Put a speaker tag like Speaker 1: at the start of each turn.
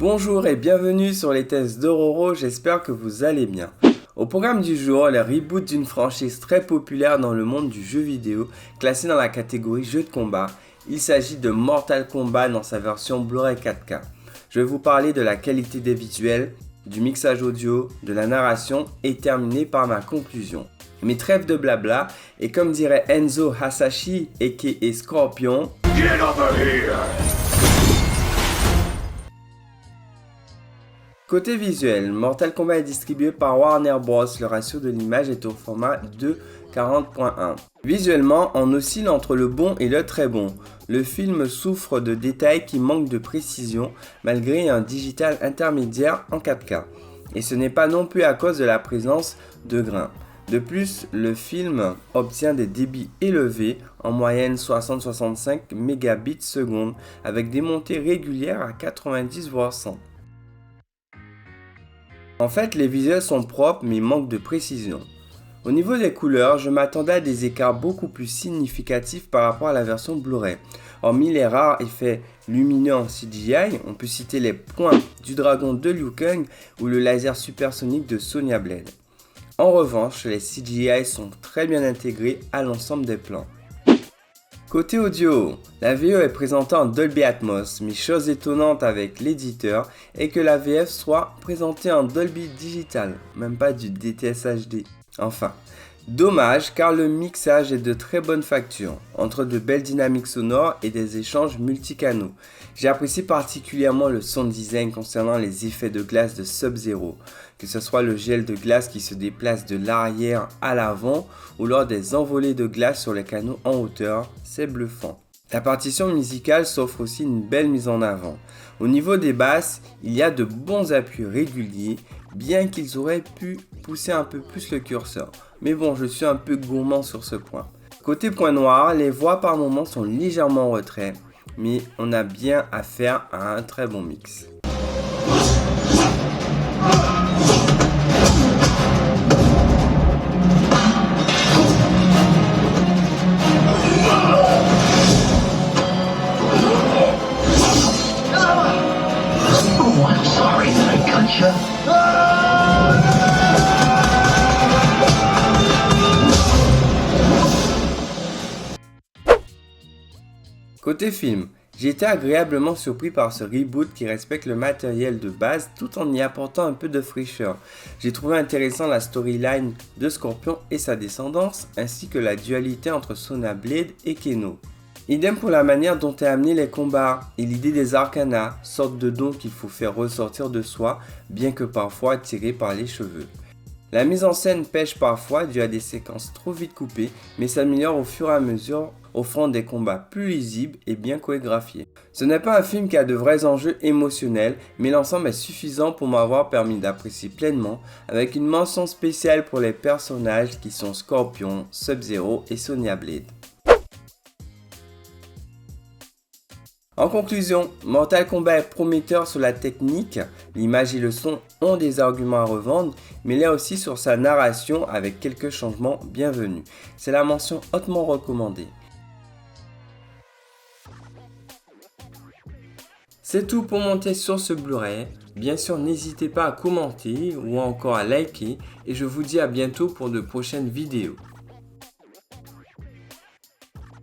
Speaker 1: Bonjour et bienvenue sur les tests d'Ororo, j'espère que vous allez bien. Au programme du jour, le reboot d'une franchise très populaire dans le monde du jeu vidéo, classée dans la catégorie jeux de combat. Il s'agit de Mortal Kombat dans sa version Blu-ray 4K. Je vais vous parler de la qualité des visuels, du mixage audio, de la narration et terminer par ma conclusion. Mais trêve de blabla, et comme dirait Enzo Hasashi aka Scorpion, Get over here! Côté visuel, Mortal Kombat est distribué par Warner Bros. Le ratio de l'image est au format 2:40.1. Visuellement, on oscille entre le bon et le très bon. Le film souffre de détails qui manquent de précision malgré un digital intermédiaire en 4K. Et ce n'est pas non plus à cause de la présence de grains. De plus, le film obtient des débits élevés, en moyenne 60-65 mégabits seconde, avec des montées régulières à 90 voire 100. En fait, les visuels sont propres mais manquent de précision. Au niveau des couleurs, je m'attendais à des écarts beaucoup plus significatifs par rapport à la version Blu-ray. Hormis les rares effets lumineux en CGI, on peut citer les points du dragon de Liu Kang ou le laser supersonique de Sonya Blade. En revanche, les CGI sont très bien intégrés à l'ensemble des plans. Côté audio, la VO est présentée en Dolby Atmos, mais chose étonnante avec l'éditeur est que la VF soit présentée en Dolby Digital, même pas du DTS HD. Enfin, dommage car le mixage est de très bonne facture, entre de belles dynamiques sonores et des échanges multicanaux. J'ai apprécié particulièrement le sound design concernant les effets de glace de Sub-Zero, que ce soit le gel de glace qui se déplace de l'arrière à l'avant ou lors des envolées de glace sur les canaux en hauteur, c'est bluffant. La partition musicale s'offre aussi une belle mise en avant. Au niveau des basses, il y a de bons appuis réguliers, bien qu'ils auraient pu pousser un peu plus le curseur. Mais bon, je suis un peu gourmand sur ce point. Côté point noir, les voix par moments sont légèrement en retrait, mais on a bien affaire à un très bon mix. Côté film, j'ai été agréablement surpris par ce reboot qui respecte le matériel de base tout en y apportant un peu de fraîcheur. J'ai trouvé intéressant la storyline de Scorpion et sa descendance, ainsi que la dualité entre Sonya Blade et Kano. Idem pour la manière dont est amené les combats et l'idée des arcanas, sorte de don qu'il faut faire ressortir de soi, bien que parfois tiré par les cheveux. La mise en scène pêche parfois dû à des séquences trop vite coupées, mais s'améliore au fur et à mesure, offrant des combats plus lisibles et bien chorégraphiés. Ce n'est pas un film qui a de vrais enjeux émotionnels, mais l'ensemble est suffisant pour m'avoir permis d'apprécier pleinement, avec une mention spéciale pour les personnages qui sont Scorpion, Sub-Zero et Sonya Blade. En conclusion, Mortal Kombat est prometteur sur la technique, l'image et le son ont des arguments à revendre, mais là aussi sur sa narration avec quelques changements bienvenus. C'est la mention hautement recommandée. C'est tout pour monter sur ce Blu-ray. Bien sûr, n'hésitez pas à commenter ou encore à liker et je vous dis à bientôt pour de prochaines vidéos.